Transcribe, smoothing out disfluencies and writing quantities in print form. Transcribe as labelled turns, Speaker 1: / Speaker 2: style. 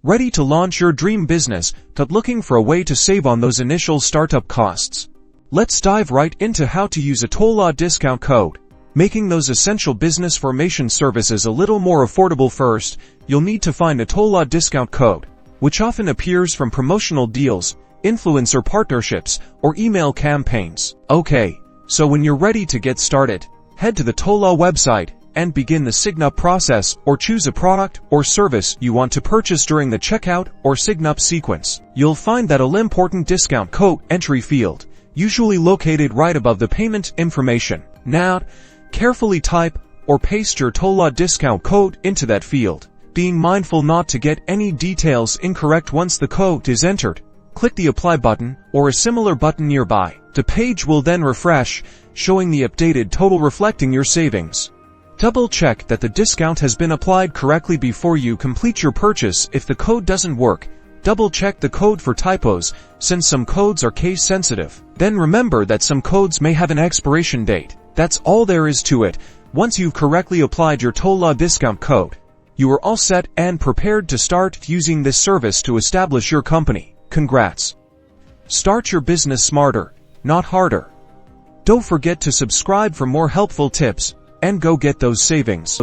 Speaker 1: Ready to launch your dream business, but looking for a way to save on those initial startup costs? Let's dive right into how to use a Doola discount code, making those essential business formation services a little more affordable. First, you'll need to find a Doola discount code, which often appears from promotional deals, influencer partnerships, or email campaigns. Okay, so when you're ready to get started, head to the Doola website and begin the sign up process, or choose a product or service you want to purchase. During the checkout or sign up sequence, you'll find that all important discount code entry field, usually located right above the payment information. Now, carefully type or paste your Doola discount code into that field, being mindful not to get any details incorrect. Once the code is entered, click the apply button or a similar button nearby. The page will then refresh, showing the updated total reflecting your savings. Double check that the discount has been applied correctly before you complete your purchase. If the code doesn't work, double check the code for typos, since some codes are case sensitive. Then remember that some codes may have an expiration date. That's all there is to it. Once you've correctly applied your Doola discount code, you are all set and prepared to start using this service to establish your company. Congrats! Start your business smarter, not harder. Don't forget to subscribe for more helpful tips, and go get those savings.